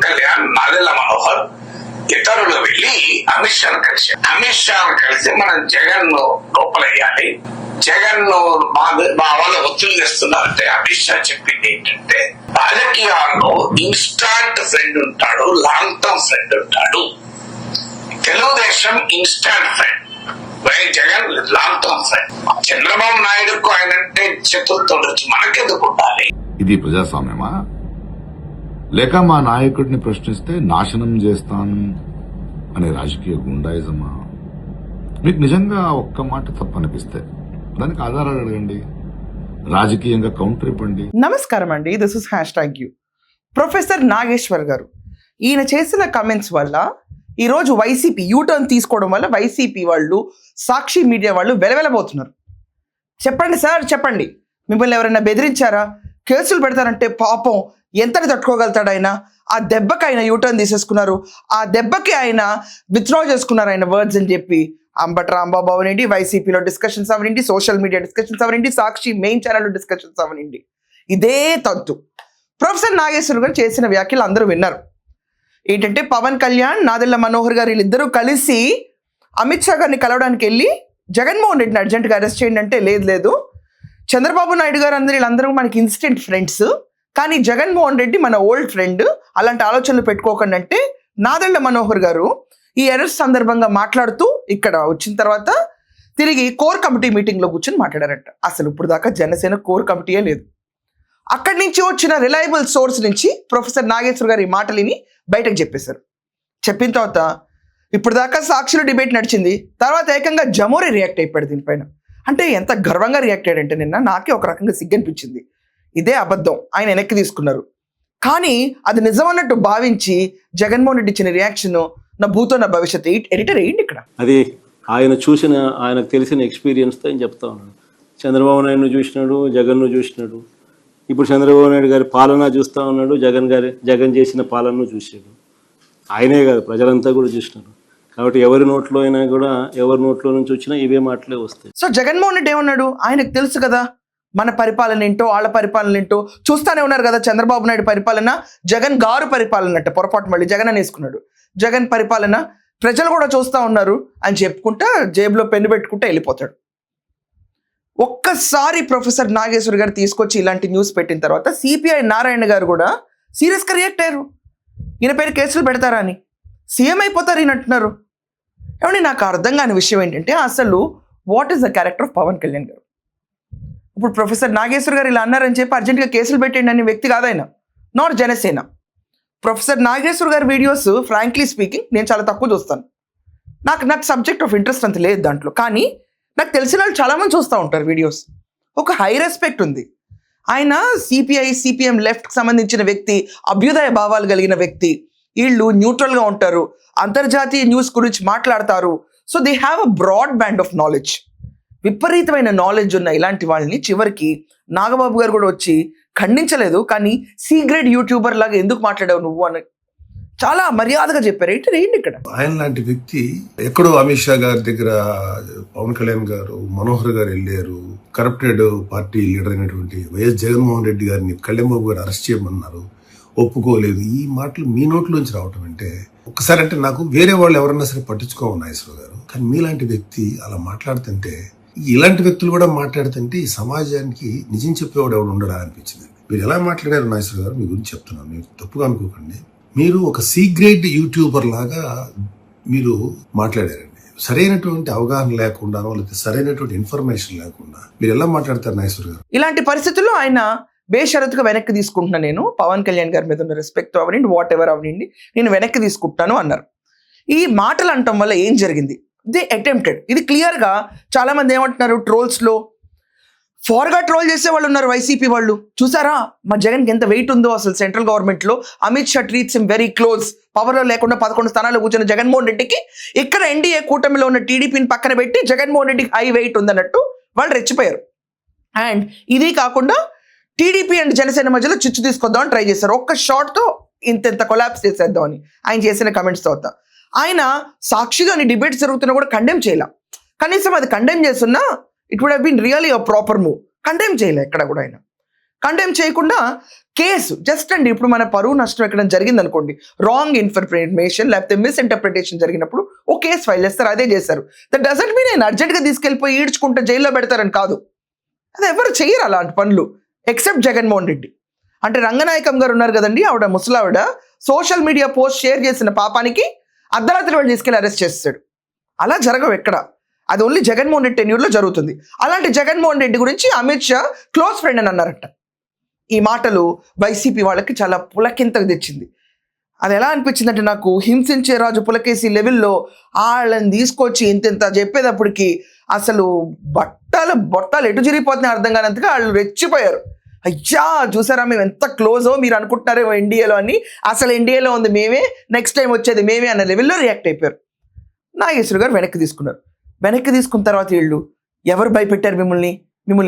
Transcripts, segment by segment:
కళ్యాణ్, నాదెళ్ల మనోహర్ ఇతరులు వెళ్ళి అమిత్ షాను కలిసి మనం జగన్ లోపలయ్యాలి, జగన్ మా వాళ్ళు ఒత్తిడి చేస్తున్నారంటే అమిత్ షా చెప్పింది ఏంటంటే రాజకీయాల్లో ఇన్స్టాంట్ ఫ్రెండ్ ఉంటాడు, లాంగ్ టర్మ్ ఫ్రెండ్ ఉంటాడు. Telugu Desam instant friend, Jagan long term friend. Chandrababu నాయుడుకు ఆయన అంటే శత్రుత్వం వచ్చి మనకెందుకు ఉండాలి? ఇది ప్రజాస్వామ్యమా లేక మా నాయకుడిని ప్రశ్నిస్తే నాశనం చేస్తాను అనే రాజకీయ గుండాయిజమా? మీకు నిజంగా ఒక్క మాట తప్పనిపిస్తే దానికి ఆధారాలు అడగండి, రాజకీయంగా కౌంటర్ ఇవ్వండి. నమస్కారం అండి, this is #you. Professor Nageshwar గారు ఈయన చేసిన కమెంట్స్ వల్ల ఈరోజు వైసీపీ యూటర్న్ తీసుకోవడం వల్ల వైసీపీ వాళ్ళు, సాక్షి మీడియా వాళ్ళు వెలవెలబోతున్నారు. చెప్పండి సార్, చెప్పండి, మిమ్మల్ని ఎవరైనా బెదిరించారా? కేసులు పెడతారంటే పాపం ఎంతని తట్టుకోగలుగుతాడు ఆయన? ఆ దెబ్బకి ఆయన యూటర్న్ తీసేసుకున్నారు, ఆ దెబ్బకి ఆయన విత్డ్రా చేసుకున్నారు ఆయన వర్డ్స్ అని చెప్పి అంబటి రాంబాబు అవనండి, వైసీపీలో డిస్కషన్స్ అవనండి, సోషల్ మీడియా డిస్కషన్స్ అవనండి, సాక్షి మెయిన్ ఛానల్లో డిస్కషన్స్ అవనండి, ఇదే తంతు. ప్రొఫెసర్ నాగేశ్వర్ గారు చేసిన వ్యాఖ్యలు అందరూ విన్నారు. ఏంటంటే పవన్ కళ్యాణ్, నాదెళ్ల మనోహర్ గారు వీళ్ళిద్దరూ కలిసి అమిత్ షా గారిని కలవడానికి వెళ్ళి జగన్మోహన్ రెడ్డిని అర్జెంట్గా అరెస్ట్ చేయండి అంటే లేదు చంద్రబాబు నాయుడు గారు వీళ్ళందరూ మనకి ఇన్స్టెంట్ ఫ్రెండ్స్, కానీ జగన్మోహన్ రెడ్డి మన ఓల్డ్ ఫ్రెండ్, అలాంటి ఆలోచనలు పెట్టుకోకండి అంటే నాదెళ్ల మనోహర్ గారు ఈ అరెస్ట్ సందర్భంగా మాట్లాడుతూ ఇక్కడ వచ్చిన తర్వాత తిరిగి కోర్ కమిటీ మీటింగ్లో కూర్చొని మాట్లాడారంట. అసలు ఇప్పుడు దాకా జనసేన కోర్ కమిటీయే లేదు. అక్కడి నుంచి వచ్చిన రిలయబుల్ సోర్స్ నుంచి ప్రొఫెసర్ నాగేశ్వర్ గారు ఈ మాటలిని బయటకు చెప్పేశారు. చెప్పిన తర్వాత ఇప్పుడు దాకా సాక్షిలో డిబేట్ నడిచింది, తర్వాత ఏకంగా జమోరే రియాక్ట్ అయిపోయాడు దీనిపైన. అంటే ఎంత గర్వంగా రియాక్ట్ అయ్యాడంటే నిన్న నాకే ఒక రకంగా సిగ్గనిపించింది. ఇదే అబద్ధం, ఆయన వెనక్కి తీసుకున్నారు, కానీ అది నిజమన్నట్టు భావించి జగన్మోహన్ రెడ్డి ఇచ్చిన రియాక్షన్ నా భూతో నా భవిష్యత్. ఎడిటర్ ఏంటి ఇక్కడ? అది ఆయన చూసిన, ఆయనకు తెలిసిన ఎక్స్పీరియన్స్తో ఆయన చెప్తా ఉన్నాడు. చంద్రబాబు నాయుడును చూసినాడు, జగన్ను చూసినాడు, ఇప్పుడు చంద్రబాబు నాయుడు గారి పాలన చూస్తూ ఉన్నాడు, జగన్ చేసిన పాలనను చూసాడు. ఆయనే కాదు, ప్రజలంతా కూడా చూసినారు. కాబట్టి ఎవరి నోట్లో అయినా కూడా, ఎవరి నోట్లో నుంచి వచ్చినా ఇవే మాటలే వస్తాయి. సో జగన్మోహన్ రెడ్డి ఏమన్నాడు? ఆయనకు తెలుసు కదా మన పరిపాలన ఏంటో, వాళ్ళ పరిపాలన ఏంటో చూస్తానే ఉన్నారు కదా. చంద్రబాబు నాయుడు పరిపాలన, జగన్ గారు పరిపాలన అంటే పొరపాటు మళ్ళీ జగన్ అనేసుకున్నాడు. జగన్ పరిపాలన ప్రజలు కూడా చూస్తూ ఉన్నారు అని చెప్పుకుంటా జేబులో పెన్ను పెట్టుకుంటా వెళ్ళిపోతాడు. ఒక్కసారి ప్రొఫెసర్ నాగేశ్వర్ గారు తీసుకొచ్చి ఇలాంటి న్యూస్ పెట్టిన తర్వాత సిపిఐ నారాయణ గారు కూడా సీరియస్గా రియాక్ట్ అయ్యారు. ఈయన పేరు కేసులు పెడతారా అని, సీఎం అయిపోతారు ఈయన అంటున్నారు. ఏమంటే నాకు అర్థం కాని విషయం ఏంటంటే అసలు what is the character of Pawan Kalyan గారు? ఇప్పుడు ప్రొఫెసర్ నాగేశ్వర్ గారు ఇలా అన్నారని చెప్పి అర్జెంట్గా కేసులు పెట్టండి అనే వ్యక్తి కాదైనా, నాట్ జనసేన. ప్రొఫెసర్ నాగేశ్వర్ గారి వీడియోస్ ఫ్రాంక్లీ స్పీకింగ్ నేను చాలా తక్కువ చూస్తాను. నాకు సబ్జెక్ట్ ఆఫ్ ఇంట్రెస్ట్ అంత లేదు దాంట్లో, కానీ నాకు తెలిసిన వాళ్ళు చాలామంది చూస్తూ ఉంటారు వీడియోస్. ఒక హై రెస్పెక్ట్ ఉంది. ఆయన సిపిఐ సిపిఎం లెఫ్ట్కి సంబంధించిన వ్యక్తి, అభ్యుదయ భావాలు కలిగిన వ్యక్తి. వీళ్ళు న్యూట్రల్గా ఉంటారు, అంతర్జాతీయ న్యూస్ గురించి మాట్లాడతారు. So they have a broad band of knowledge. విపరీతమైన నాలెడ్జ్ ఉన్న ఇలాంటి వాళ్ళని చివరికి నాగబాబు గారు కూడా వచ్చి ఖండించలేదు, కానీ సి గ్రేడ్ యూట్యూబర్ లాగా ఎందుకు మాట్లాడావు నువ్వు అని చాలా మర్యాదగా చెప్పారు. ఏంటి ఇక్కడ? ఆయన లాంటి వ్యక్తి ఎక్కడో అమిత్ షా గారి దగ్గర పవన్ కళ్యాణ్ గారు, మనోహర్ గారు వెళ్ళారు. కరప్టెడ్ పార్టీ లీడర్ అయినటువంటి వైఎస్ జగన్మోహన్ రెడ్డి గారిని కళ్యాణ్బాబు గారు అరెస్ట్ చేయమన్నారు, ఒప్పుకోలేదు. ఈ మాటలు మీ నోట్లోంచి రావటం అంటే ఒక్కసారి అంటే నాకు వేరే వాళ్ళు ఎవరన్నా సరే పట్టించుకోవాలి నాగేశ్వర గారు, కానీ మీలాంటి వ్యక్తి అలా మాట్లాడుతుంటే, ఇలాంటి వ్యక్తులు కూడా మాట్లాడుతుంటే ఈ సమాజానికి నిజం చెప్పేవాడు ఎవడు ఉండడా అనిపించింది. మీరు ఎలా మాట్లాడారు నాగేశ్వర గారు, మీ గురించి చెప్తున్నాను, మీరు తప్పుగా అనుకోకండి. మీరు ఒక సి గ్రేడ్ యూట్యూబర్ లాగా మీరు మాట్లాడారండి. సరైనటువంటి అవగాహన లేకుండా, లేకపోతే సరైనటువంటి ఇన్ఫర్మేషన్ లేకుండా మీరు ఎలా మాట్లాడతారు నాగేశ్వర గారు? ఇలాంటి పరిస్థితుల్లో ఆయన బేషరతుగా వెనక్కి తీసుకుంటున్నా, నేను పవన్ కళ్యాణ్ గారి మీద ఉన్న రెస్పెక్ట్ అవనండి, వాట్ ఎవర్ అవనండి, నేను వెనక్కి తీసుకుంటాను అన్నారు. ఈ మాటలు అనటం వల్ల ఏం జరిగింది? They attempted. ఇది క్లియర్గా చాలా మంది ఏమంటున్నారు, ట్రోల్స్లో ఫోర్గా ట్రోల్ చేసే వాళ్ళు ఉన్నారు. వైసీపీ వాళ్ళు చూసారా మా జగన్కి ఎంత వెయిట్ ఉందో, అసలు సెంట్రల్ గవర్నమెంట్లో Amit Shah treats him very close. పవర్లో లేకుండా 11 స్థానాలు కూర్చున్న జగన్మోహన్ రెడ్డికి ఇక్కడ ఎన్డీఏ కూటమిలో ఉన్న టీడీపీని పక్కన పెట్టి జగన్మోహన్ రెడ్డికి హై వెయిట్ ఉందన్నట్టు వాళ్ళు రెచ్చిపోయారు. అండ్ ఇది కాకుండా టీడీపీ అండ్ జనసేన మధ్యలో చిచ్చు తీసుకొద్దామని ట్రై చేశారు. ఒక్క షాట్తో ఇంత కొలాప్స్ చేసేద్దామని ఆయన చేసిన కమెంట్స్ తర్వాత. ఆయన సాక్షిగాని డిబేట్స్ జరుగుతున్నా కూడా కండెమ్ చేయలే. కనీసం అది కండెమ్ చేస్తున్నా it would have been really a proper move. Condemn చేయలే ఎక్కడ కూడా ఆయన. కండెమ్ చేయకుండా కేసు జస్ట్ అండి, ఇప్పుడు మన పరువు నష్టం ఎక్కడ జరిగింది అనుకోండి, రాంగ్ ఇన్ఫర్మేషన్ లేకపోతే మిస్ఇంటర్ప్రిటేషన్ జరిగినప్పుడు ఓ కేసు ఫైల్ చేస్తారు, అదే చేశారు. దట్ డజంట్ మీన్ నేను అర్జెంట్గా తీసుకెళ్ళిపోయి ఈడ్చుకుంటే జైల్లో పెడతారని కాదు. అది ఎవరు చేయరు అలాంటి పనులు ఎక్సెప్ట్ జగన్మోహన్ రెడ్డి. అంటే రంగనాయకం గారు ఉన్నారు కదండి, ఆవిడ ముసలావిడ సోషల్ మీడియా పోస్ట్ షేర్ చేసిన పాపానికి అర్ధరాత్రి వాళ్ళు తీసుకెళ్ళి అరెస్ట్ చేస్తాడు. అలా జరగవు ఎక్కడ, అది ఓన్లీ జగన్మోహన్ రెడ్డి టెన్యూర్లో జరుగుతుంది. అలాంటి జగన్మోహన్ రెడ్డి గురించి అమిత్ షా క్లోజ్ ఫ్రెండ్ అని అన్నారంట. ఈ మాటలు వైసీపీ వాళ్ళకి చాలా పులకింతకు తెచ్చింది. అది ఎలా అనిపించిందంటే, నాకు హింసించే రాజు పులకేసి లెవెల్లో వాళ్ళని తీసుకొచ్చి ఇంత చెప్పేటప్పటికి అసలు బొట్టాలు ఎటు జరిగిపోతున్నాయి అర్థం కానంతగా వాళ్ళు రెచ్చిపోయారు. అయ్యా చూసారా మేము ఎంత క్లోజో మీరు అనుకుంటున్నారేమో ఎన్డీఏలో అని, అసలు ఎన్డీఏలో ఉంది మేమే, నెక్స్ట్ టైం వచ్చేది మేమే అన్న లెవెల్లో రియాక్ట్ అయిపోయారు. నాగేశ్వర గారు వెనక్కి తీసుకున్నారు. వెనక్కి తీసుకున్న తర్వాత వీళ్ళు ఎవరు భయపెట్టారు మిమ్మల్ని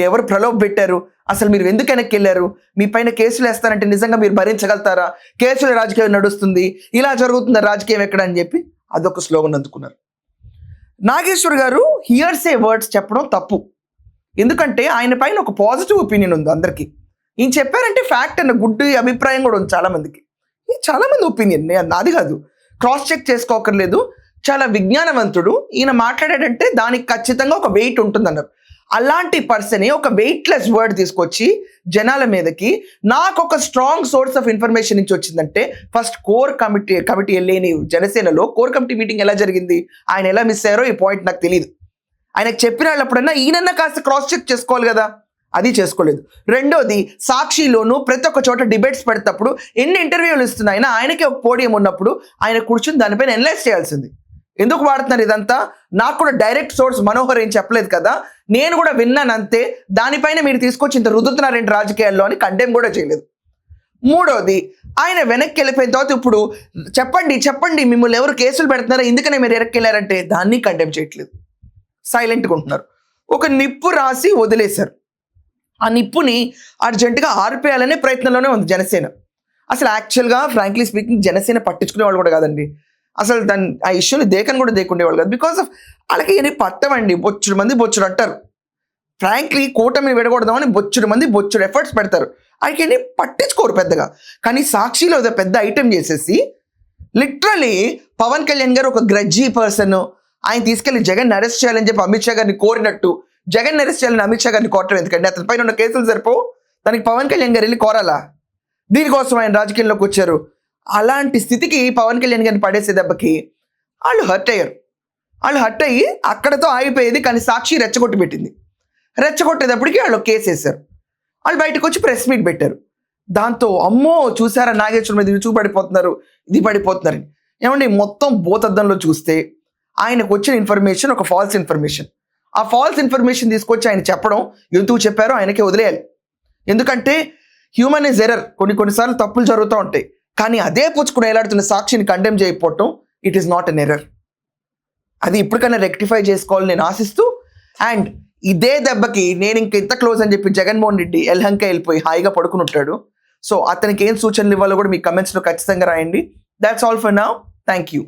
ఎవరు ప్రలోభ పెట్టారు, అసలు మీరు ఎందుకు వెనక్కి వెళ్ళారు, మీ పైన కేసులు వేస్తారంటే నిజంగా మీరు భరించగలుగుతారా, కేసుల రాజకీయం నడుస్తుంది, ఇలా జరుగుతుంది రాజకీయం ఎక్కడ అని చెప్పి అదొక స్లోగన్ అందుకున్నారు. నాగేశ్వర్ గారు హియర్సే వర్డ్స్ చెప్పడం తప్పు, ఎందుకంటే ఆయన పైన ఒక పాజిటివ్ ఒపీనియన్ ఉంది అందరికీ. ఈయన చెప్పారంటే ఫ్యాక్ట్ అన్న గుడ్ అభిప్రాయం కూడా ఉంది చాలా మందికి. చాలా మంది ఒపీనియన్, నాది కాదు, క్రాస్ చెక్ చేసుకోకర్లేదు. చాలా విజ్ఞానవంతుడు ఈయన మాట్లాడాడంటే దానికి ఖచ్చితంగా ఒక వెయిట్ ఉంటుందన్నారు. అలాంటి పర్సన్ ఒక వెయిట్లెస్ వర్డ్ తీసుకొచ్చి జనాల మీదకి, నాకు ఒక స్ట్రాంగ్ సోర్స్ ఆఫ్ ఇన్ఫర్మేషన్ నుంచి వచ్చిందంటే ఫస్ట్ కోర్ కమిటీ వెళ్ళేని జనసేనలో కోర్ కమిటీ మీటింగ్ ఎలా జరిగింది, ఆయన ఎలా మిస్ అయ్యారో ఈ పాయింట్ నాకు తెలియదు. ఆయనకు చెప్పిన వాళ్ళప్పుడన్నా ఈయనన్నా కాస్త క్రాస్ చెక్ చేసుకోవాలి కదా, అది చేసుకోలేదు. రెండోది, సాక్షిలోను ప్రతి ఒక్క చోట డిబేట్స్ పెడతప్పుడు ఎన్ని ఇంటర్వ్యూలు ఇస్తున్నాయినా ఆయనకి ఒక పోడియం ఉన్నప్పుడు ఆయన కూర్చుని దానిపైన అనలైజ్ చేయాల్సింది. ఎందుకు వాడుతున్నారు ఇదంతా, నాకు కూడా డైరెక్ట్ సోర్స్ మనోహర్ ఏం చెప్పలేదు కదా, నేను కూడా విన్నాను అంతే, దానిపైన మీరు తీసుకొచ్చి ఇంత రుద్దుతున్నారంటే రాజకీయాల్లో అని కండెమ్ కూడా చేయలేదు. మూడోది, ఆయన వెనక్కి వెళ్ళిపోయిన తర్వాత ఇప్పుడు చెప్పండి మిమ్మల్ని ఎవరు కేసులు పెడుతున్నారో ఎందుకనే మీరు వెనక్కి వెళ్ళారంటే దాన్ని కండెమ్ చేయట్లేదు, సైలెంట్గా ఉంటున్నారు. ఒక నిప్పు రాసి వదిలేశారు, ఆ నిప్పుని అర్జెంటుగా ఆర్పేయాలనే ప్రయత్నంలోనే ఉంది జనసేన. అసలు యాక్చువల్గా ఫ్రాంక్లీ స్పీకింగ్ జనసేన పట్టించుకునే వాళ్ళు కూడా కాదండి, అసలు ఆ ఇష్యూని దేకని కూడా దేకుండేవాళ్ళు కాదు. బికాస్ ఆఫ్ వాళ్ళకి ఏమి పట్టమండి, బొచ్చుడు మంది బొచ్చుడు అంటారు. ఫ్రాంక్లీ కూటమిని విడగొడదామని బొచ్చుడు మంది బొచ్చుడు ఎఫర్ట్స్ పెడతారు, వాళ్ళకి పట్టించుకోరు పెద్దగా. కానీ సాక్షిలో పెద్ద ఐటెం చేసేసి లిటరలీ పవన్ కళ్యాణ్ గారు ఒక గ్రజ్జీ పర్సన్, ఆయన తీసుకెళ్లి జగన్ అరెస్ట్ చేయాలని చెప్పి అమిత్ షా గారిని కోరినట్టు జగన్ అరెస్ట్ చేయాలని అమిత్ షా గారిని కోరటం ఎందుకంటే అతని పైన ఉన్న కేసులు సరిపోవు, దానికి పవన్ కళ్యాణ్ గారు వెళ్ళి కోరాలా, దీనికోసం ఆయన రాజకీయాల్లోకి వచ్చారు. అలాంటి స్థితికి పవన్ కళ్యాణ్ గారిని పడేసే దెబ్బకి వాళ్ళు హర్ట్ అయ్యి అక్కడతో ఆగిపోయేది. కానీ సాక్షి రెచ్చగొట్టి పెట్టింది. రెచ్చగొట్టేటప్పటికి వాళ్ళు కేసు వేశారు. వాళ్ళు బయటకు వచ్చి ప్రెస్ మీట్ పెట్టారు. దాంతో అమ్మో చూసారా నాగేశ్వరం మీద చూపడిపోతున్నారు, ఇది పడిపోతున్నారు. ఏమండి మొత్తం భూతద్దంలో చూస్తే ఆయనకు వచ్చిన ఇన్ఫర్మేషన్ ఒక ఫాల్స్ ఇన్ఫర్మేషన్. ఆ ఫాల్స్ ఇన్ఫర్మేషన్ తీసుకొచ్చి ఆయన చెప్పడం ఎందుకు చెప్పారో ఆయనకే వదిలేయాలి. ఎందుకంటే హ్యూమన్ ఇస్ ఎర్రర్, కొన్నిసార్లు తప్పులు జరుగుతూ ఉంటాయి. కానీ అదే పుచ్చుకుని వేలాడుతున్న సాక్షిని కండెమ్ చేయకపోవటం it is not an error. అది ఇప్పటికైనా రెక్టిఫై చేసుకోవాలని నేను ఆశిస్తూ, అండ్ ఇదే దెబ్బకి నేను ఇంత క్లోజ్ అని చెప్పి జగన్మోహన్ రెడ్డి ఎల్హంక వెళ్ళిపోయి హాయిగా పడుకుని ఉంటాడు. సో అతనికి ఏం సూచనలు ఇవ్వాలో కూడా మీ కమెంట్స్లో ఖచ్చితంగా రాయండి. That's all for now. Thank you.